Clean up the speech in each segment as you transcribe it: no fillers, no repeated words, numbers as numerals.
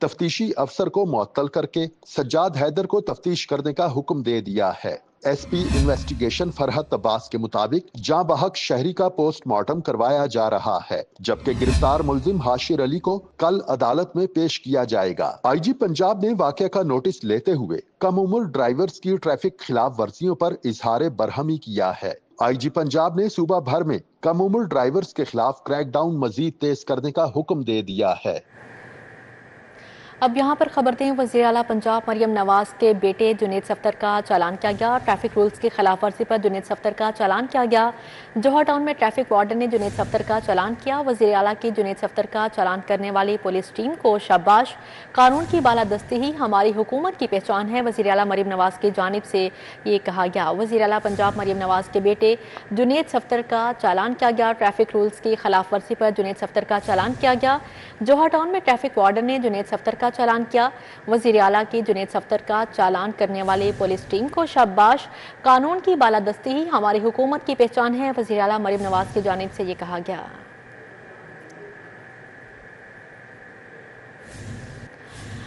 تفتیشی افسر کو معطل کر کے سجاد حیدر کو تفتیش کرنے کا حکم دے دیا ہے۔ ایس پی انویسٹیگیشن فرحت عباس کے مطابق جاں بحق شہری کا پوسٹ مارٹم کروایا جا رہا ہے، جبکہ گرفتار ملزم حاشر علی کو کل عدالت میں پیش کیا جائے گا۔ آئی جی پنجاب نے واقعہ کا نوٹس لیتے ہوئے کم عمر ڈرائیورز کی ٹریفک خلاف ورزیوں پر اظہار برہمی کیا ہے۔ آئی جی پنجاب نے صوبہ بھر میں کم عمر ڈرائیورز کے خلاف کریک ڈاؤن مزید تیز کرنے کا حکم دے دیا ہے۔ اب یہاں پر خبر دیں، وزیر اعلیٰ پنجاب مریم نواز کے بیٹے جنید صفدر کا چالان کیا گیا۔ ٹریفک رولز کی خلاف ورزی پر جنید صفدر کا چالان کیا گیا۔ جوہر ٹاؤن میں ٹریفک وارڈن نے جنید صفدر کا چالان کیا۔ وزیر اعلیٰ کی جنید صفدر کا چالان کرنے والی پولیس ٹیم کو شاباش، قانون کی بالادستی ہی ہماری حکومت کی پہچان ہے، وزیر اعلیٰ مریم نواز کی جانب سے یہ کہا گیا۔ وزیر اعلیٰ پنجاب مریم نواز کے بیٹے جنید صفدر کا چالان کیا گیا۔ ٹریفک رولز کی خلاف ورزی پر جنید صفدر کا چالان کیا گیا۔ جوہر ٹاؤن میں ٹریفک وارڈن نے جنید صفدر کا چالان کیا۔ وزیر اعلیٰ کی جنید صفدر کا چالان کرنے والی پولیس ٹیم کو شاباش، قانون کی بالادستی ہی ہماری حکومت کی پہچان ہے، وزیر اعلیٰ مریم نواز کی جانب سے یہ کہا گیا۔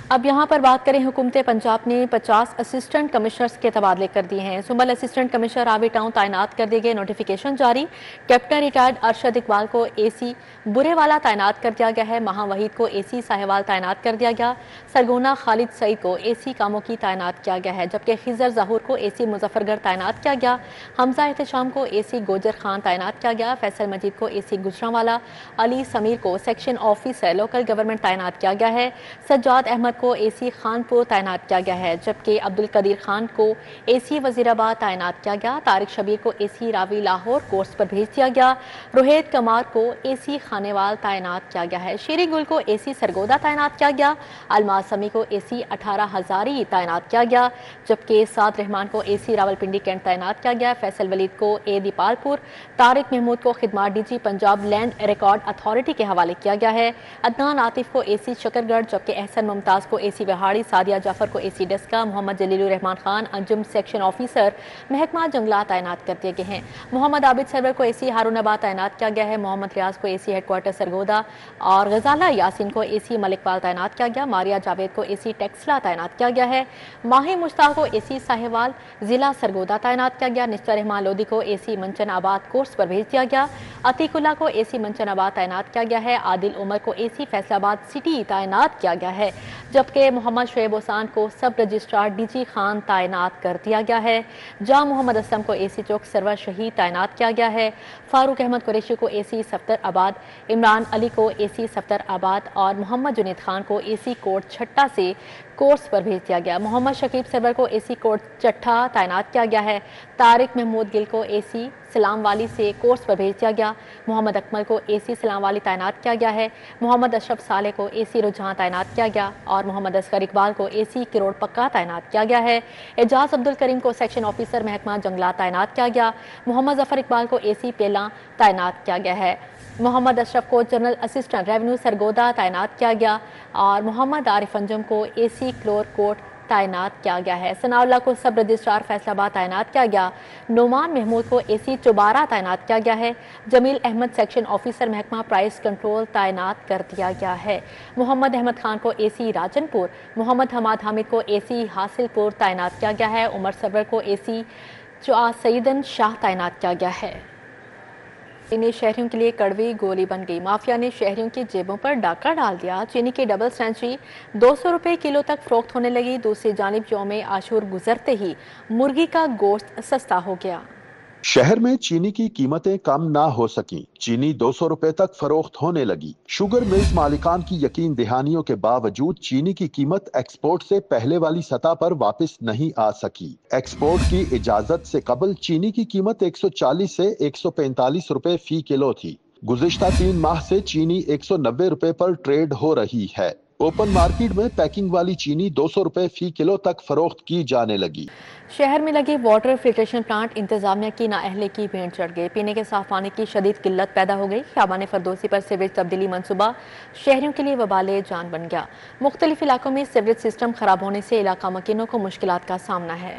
اب یہاں پر بات کریں، حکومت پنجاب نے 50 اسسٹنٹ کمشنرز کے تبادلے کر دیے ہیں۔ سنبل اسسٹنٹ کمشنر راوی ٹاؤن تعینات کر دیے گئے، نوٹیفیکیشن جاری۔ کیپٹن ریٹائرڈ ارشد اقبال کو اے سی برے والا تعینات کر دیا گیا ہے۔ مہا وحید کو اے سی ساہیوال تعینات کر دیا گیا۔ سرگونا خالد سعید کو اے سی کاموں کی تعینات کیا گیا ہے، جبکہ خضر ظہور کو اے سی مظفر گڑھ تعینات کیا گیا۔ حمزہ احتشام کو اے سی گوجر خان تعینات کیا گیا۔ فیصل مجید کو اے سی گجرانوالا، علی سمیر کو سیکشن آفیسر لوکل گورنمنٹ تعینات کیا گیا ہے۔ سجاد احمد کو اے سی خانپور تعینات کیا گیا ہے، جبکہ عبدالقدیر خان کو اے سی وزیر آباد تعینات کیا گیا۔ طارق شبیر کو اے سی راوی لاہور کورس پر بھیج دیا گیا۔ روہیت کمار کو اے سی خانیوال تعینات کیا گیا ہے۔ شیری گل کو اے سی سرگودا تعینات کیا گیا۔ الماس سمی کو اے سی 18 ہزاری تعینات کیا گیا، جبکہ سعد رحمان کو اے سی راول پنڈی کینٹ تعینات کیا گیا۔ فیصل ولید کو اے دیپال پور، طارق محمود کو خدمات D G Punjab land record authority کے حوالے کیا گیا ہے۔ عدنان عاطف کو اے سی شکر گڑھ، جبکہ احسن ممتاز کو اے سی وہاڑی، سعدیہ جعفر کو اے سی ڈسکا، محمد جلیل الرحمان خان انجم سیکشن آفیسر محکمہ جنگلات تعینات کر دیے گئے ہیں۔ محمد عابد سرور کو اے سی ہارون آباد تعینات کیا گیا ہے۔ محمد ریاض کو اے سی ہیڈ کوارٹر سرگودا اور غزالہ یاسین کو اے سی ملک پال تعینات کیا گیا۔ ماریا جاوید کو اے سی ٹیکسلا تعینات کیا گیا ہے۔ ماہی مشتاق کو اے سی ساہیوال ضلع سرگودا تعینات کیا گیا۔ نشتر رحمان لودھی کو اے سی منچن آباد کورس پر بھیج دیا گیا۔ عتیق اللہ کو اے سی منچن آباد تعینات کیا گیا ہے۔ عادل عمر کو اے سی فیصل آباد سٹی تعینات کیا گیا ہے، جبکہ محمد شعیب حسان کو سب رجسٹرار ڈی جی خان تعینات کر دیا گیا ہے۔ جاں محمد اسلم کو اے سی چوک سرور شہید تعینات کیا گیا ہے۔ فاروق احمد قریشی کو اے سی صفدر آباد، عمران علی کو اے سی صفدر آباد اور محمد جنید خان کو اے سی کوٹ چھٹا سے کورس پر بھیج دیا گیا۔ محمد شکیب سرور کو اے سی کوٹ چٹھا تعینات کیا گیا ہے۔ طارق محمود گل کو اے سی سلام والی سے کورس پر بھیج دیا گیا۔ محمد اکمل کو اے سی سلام والی تعینات کیا گیا ہے۔ محمد اشرف صالح کو اے سی رجحان تعینات کیا گیا اور محمد اصغر اقبال کو اے سی کروڑ پکا تعینات کیا گیا ہے۔ اعجاز عبدالکریم کو سیکشن آفیسر محکمہ جنگلات تعینات کیا گیا۔ محمد ظفر اقبال کو اے سی پیلاں تعینات کیا گیا ہے۔ محمد اشرف کو جنرل اسسٹنٹ ریونیو سرگودا تعینات کیا گیا اور محمد عارف انجم کو اے سی کلور کوٹ تعینات کیا گیا ہے۔ ثناء اللہ کو سب رجسٹرار فیصل آباد تعینات کیا گیا۔ نعمان محمود کو اے سی چوبارہ تعینات کیا گیا ہے۔ جمیل احمد سیکشن آفیسر محکمہ پرائس کنٹرول تعینات کر دیا گیا ہے۔ محمد احمد خان کو اے سی راجن پور، محمد حماد حامد کو اے سی حاصل پور تعینات کیا گیا ہے۔ عمر سرور کو اے سی سیدن شاہ تعینات کیا گیا ہے۔ چینی شہریوں کے لیے کڑوی گولی بن گئی، مافیا نے شہریوں کی جیبوں پر ڈاکہ ڈال دیا۔ چینی کی ڈبل سینچری 200 روپے کلو تک فروخت ہونے لگی۔ دوسری جانب یوم عاشور گزرتے ہی مرغی کا گوشت سستا ہو گیا۔ شہر میں چینی کی قیمتیں کم نہ ہو سکیں، چینی 200 روپے تک فروخت ہونے لگی۔ شوگر ملز مالکان کی یقین دہانیوں کے باوجود چینی کی قیمت ایکسپورٹ سے پہلے والی سطح پر واپس نہیں آ سکی۔ ایکسپورٹ کی اجازت سے قبل چینی کی قیمت 140 سے 145 روپے فی کلو تھی۔ گزشتہ 3 ماہ سے چینی 190 روپے پر ٹریڈ ہو رہی ہے۔ اوپن مارکیٹ میں پیکنگ والی چینی 200 روپے فی کلو تک فروخت کی جانے لگی۔ شہر میں لگے واٹر فلٹریشن پلانٹ انتظامیہ کی نااہلی کی بھینٹ چڑھ گئے، پینے کے صاف پانی کی شدید قلت پیدا ہو گئی۔ خیابان فردوسی پر سیویج تبدیلی منصوبہ شہریوں کے لیے وبال جان بن گیا۔ مختلف علاقوں میں سیویج سسٹم خراب ہونے سے علاقہ مکینوں کو مشکلات کا سامنا ہے۔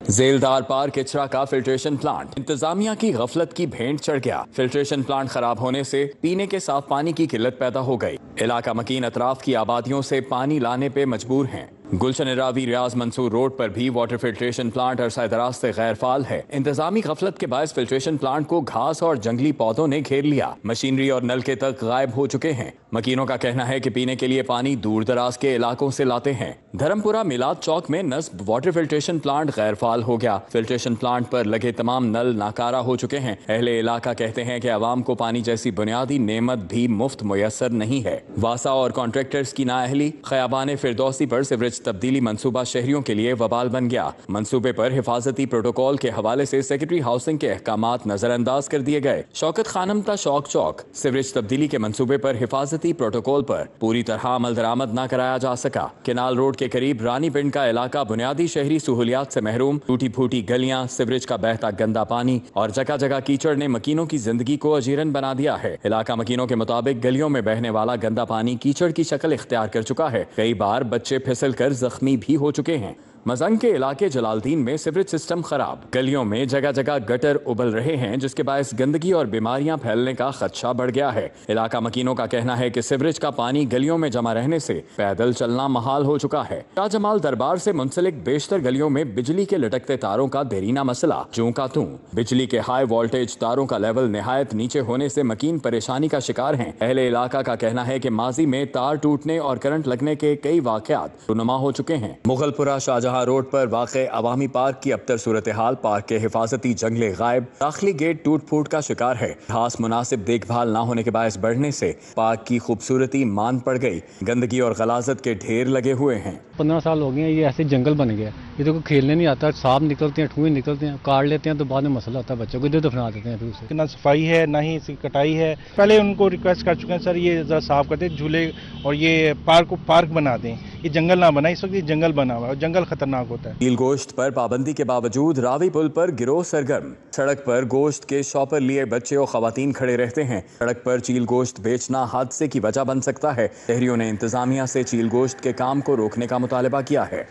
زیلدار پارک اچرا کا فلٹریشن پلانٹ انتظامیہ کی غفلت کی بھینٹ چڑھ گیا۔ فلٹریشن پلانٹ خراب ہونے سے پینے کے صاف پانی کی قلت پیدا ہو گئی۔ علاقہ مکین اطراف کی آبادیوں سے پانی لانے پہ مجبور ہیں۔ گلشن راوی ریاض منصور روڈ پر بھی واٹر فلٹریشن پلانٹ عرصہ دراز سے غیر فعال ہے۔ انتظامی غفلت کے باعث فلٹریشن پلانٹ کو گھاس اور جنگلی پودوں نے گھیر لیا۔ مشینری اور نلکے تک غائب ہو چکے ہیں۔ مکینوں کا کہنا ہے کہ پینے کے لیے پانی دور دراز کے علاقوں سے لاتے ہیں۔ دھرمپورہ میلاد چوک میں نصب واٹر فلٹریشن پلانٹ غیر فعال ہو گیا۔ فلٹریشن پلانٹ پر لگے تمام نل ناکارہ ہو چکے ہیں۔ اہل علاقہ کہتے ہیں کہ عوام کو پانی جیسی بنیادی نعمت بھی مفت میسر نہیں ہے۔ واسا اور کانٹریکٹرز کی نااہلی خیابان فردوسی پر سیوریج تبدیلی منصوبہ شہریوں کے لیے وبال بن گیا۔ منصوبے پر حفاظتی پروٹوکول کے حوالے سے سیکرٹری ہاؤسنگ کے احکامات نظر انداز کر دیے گئے۔ شوکت خانم تا شوک چوک سیوریج تبدیلی کے منصوبے پر حفاظتی پروٹوکول پر پوری طرح عمل درآمد نہ کرایا جا سکا۔ کینال روڈ کے قریب رانی پنڈ کا علاقہ بنیادی شہری سہولیات سے محروم، ٹوٹی پھوٹی گلیاں، سیوریج کا بہتا گندا پانی اور جگہ جگہ کیچڑ نے مکینوں کی زندگی کو اجیرن بنا دیا ہے۔ علاقہ مکینوں کے مطابق گلیوں میں بہنے والا گندا پانی کیچڑ کی شکل اختیار کر چکا ہے۔ کئی بار بچے پھسل کر زخمی بھی ہو چکے ہیں۔ مزنگ کے علاقے جلال الدین میں سیوریج سسٹم خراب، گلیوں میں جگہ جگہ گٹر ابل رہے ہیں جس کے باعث گندگی اور بیماریاں پھیلنے کا خدشہ بڑھ گیا ہے۔ علاقہ مکینوں کا کہنا ہے کہ سیوریج کا پانی گلیوں میں جمع رہنے سے پیدل چلنا محال ہو چکا ہے۔ شاہ جمال دربار سے منسلک بیشتر گلیوں میں بجلی کے لٹکتے تاروں کا دیرینہ مسئلہ چوں کا توں۔ بجلی کے ہائی وولٹیج تاروں کا لیول نہایت نیچے ہونے سے مکین پریشانی کا شکار ہیں۔ اہل علاقہ کا کہنا ہے کہ ماضی میں تار ٹوٹنے اور کرنٹ لگنے کے کئی واقعات رونما ہو چکے ہیں۔ مغل پورہ شاہجہاں روڈ پر واقع عوامی پارک کی ابتر صورتحال، پارک کے حفاظتی جنگلے غائب، داخلی گیٹ ٹوٹ پھوٹ کا شکار ہے۔ گھاس مناسب دیکھ بھال نہ ہونے کے باعث بڑھنے سے پارک کی خوبصورتی مان پڑ گئی۔ گندگی اور غلاظت کے ڈھیر لگے ہوئے ہیں۔ 15 سال ہو گئے ہیں، یہ ایسے جنگل بن گیا۔ یہ تو کوئی کھیلنے نہیں آتا، سانپ نکلتے ہیں، ٹھوئے نکلتے ہیں، کاٹ لیتے ہیں تو بعد میں مسئلہ ہوتا ہے، بچوں کو ادھر دفنا دیتے ہیں۔ پھر اسے نہ صفائی ہے نہ ہی اس کی کٹائی ہے۔ پہلے ان کو ریکویسٹ کر چکے ہیں سر یہ ذرا صاف کر دیں جھولے اور یہ پارک کو پارک بنا دیں، یہ جنگل نہ بنا۔ اس وقت یہ جنگل بنا ہوا ہے اور جنگل خطرناک ہوتا ہے۔ چیل گوشت پر پابندی کے باوجود راوی پل پر گروہ سرگرم، سڑک پر گوشت کے شاپر لیے بچے اور خواتین کھڑے رہتے ہیں۔ سڑک پر چیل گوشت بیچنا حادثے کی وجہ بن سکتا ہے۔ شہریوں نے انتظامیہ سے چیل گوشت کے کام کو روکنے کا مطالبہ کیا ہے۔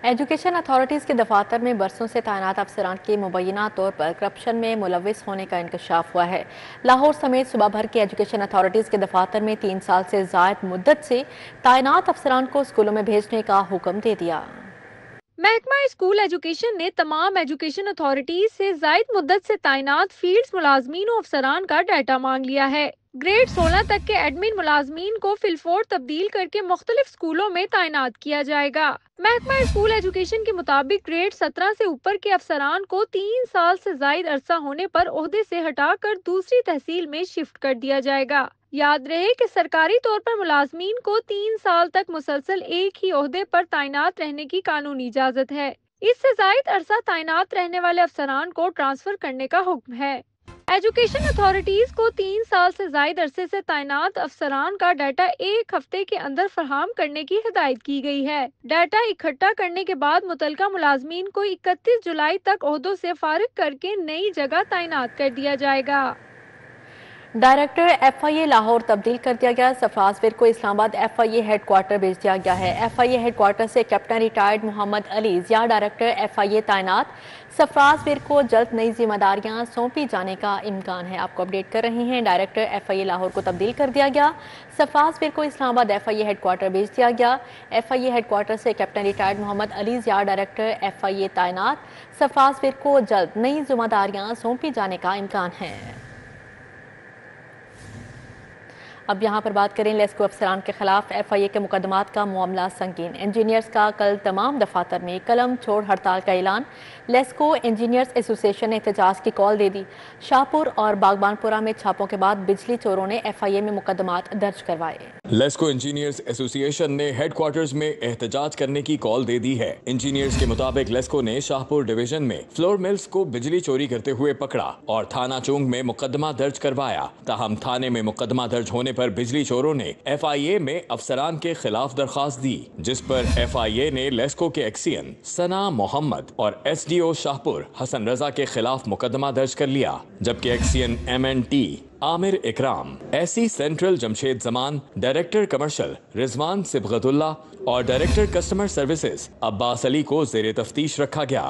ایجوکیشن اتھارٹیز کے دفاتر میں برسوں سے تعینات افسران کی مبینہ طور پر کرپشن میں ملوث ہونے کا انکشاف ہوا ہے۔ لاہور سمیت صوبہ بھر کی ایجوکیشن اتھارٹیز کے دفاتر میں 3 سال سے زائد مدت سے تعینات افسران کو اسکولوں میں بھیجنے کا حکم دے دیا۔ محکمہ اسکول ایجوکیشن نے تمام ایجوکیشن اتھارٹیز سے زائد مدت سے تعینات فیلڈز ملازمین و افسران کا ڈیٹا مانگ لیا ہے۔ گریڈ 16 تک کے ایڈمن ملازمین کو فی الفور تبدیل کر کے مختلف اسکولوں میں تعینات کیا جائے گا۔ محکمہ اسکول ایجوکیشن کے مطابق گریڈ 17 سے اوپر کے افسران کو 3 سال سے زائد عرصہ ہونے پر عہدے سے ہٹا کر دوسری تحصیل میں شفٹ کر دیا جائے گا۔ یاد رہے کہ سرکاری طور پر ملازمین کو 3 سال تک مسلسل ایک ہی عہدے پر تعینات رہنے کی قانونی اجازت ہے۔ اس سے زائد عرصہ تعینات رہنے والے افسران کو ٹرانسفر کرنے کا حکم ہے۔ ایجوکیشن اتھارٹیز کو 3 سال سے زائد عرصے سے تعینات افسران کا ڈیٹا 1 ہفتے کے اندر فراہم کرنے کی ہدایت کی گئی ہے۔ ڈیٹا اکٹھا کرنے کے بعد متعلقہ ملازمین کو 31 جولائی تک عہدوں سے فارغ کر کے نئی جگہ تعینات کر دیا جائے گا۔ ڈائریکٹر ایف آئی اے لاہور تبدیل کر دیا گیا۔ سفراز ویر کو اسلام آباد ایف آئی اے ہیڈ کوارٹر بھیج دیا گیا ہے۔ ایف آئی اے ہیڈ کوارٹر سے کیپٹن ریٹائرڈ محمد علی ضیاء ڈائریکٹر ایف آئی اے تعینات۔ سفراز ویر کو جلد نئی ذمہ داریاں سونپی جانے کا امکان ہے۔ آپ کو اپڈیٹ کر رہے ہیں، ڈائریکٹر ایف آئی اے لاہور کو تبدیل کر دیا گیا۔ سفراز ویر کو اسلام آباد ایف آئی اے ہیڈ کوارٹر بھیج دیا گیا۔ ایف آئی اے ہیڈ کوارٹر سے کیپٹن ریٹائرڈ محمد علی ضیاء ڈائریکٹر ایف آئی اے تعینات۔ سفراز ویر کو جلد نئی ذمہ داریاں سونپی جانے کا امکان ہے۔ اب یہاں پر بات کریں لیسکو افسران کے خلاف ایف آئی اے کے مقدمات کا معاملہ سنگین۔ انجینئرز کا کل تمام دفاتر میں قلم چھوڑ ہڑتال کا اعلان۔ لیسکو انجینئرز ایسوسی ایشن نے احتجاج کی کال دے دی۔ شاہپور اور باغبان پورہ میں چھاپوں کے بعد بجلی چوروں نے ایف آئی اے میں مقدمات درج کروائے۔ لیسکو انجینئرز ایسوسی ایشن نے ہیڈ کوارٹرز میں احتجاج کرنے کی کال دے دی ہے۔ انجینئرز کے مطابق لیسکو نے شاہپور ڈویژن میں فلور ملز کو بجلی چوری کرتے ہوئے پکڑا اور تھانہ چونگ میں مقدمہ درج کروایا۔ تاہم تھانے میں مقدمہ درج ہونے پر بجلی چوروں نے ایف آئی اے میں افسران کے خلاف درخواست دی، جس پر ایف آئی اے نے لیسکو کے ایکسین ثنا محمد اور ایس ڈی او شاہپور حسن رضا کے خلاف مقدمہ درج کر لیا، جبکہ ایکسین ایم این ٹی عامر اکرام، ایسی سینٹرل جمشید زمان، ڈائریکٹر کمرشل رضوان صبغت اللہ اور ڈائریکٹر کسٹمر سروسز عباس علی کو زیر تفتیش رکھا گیا۔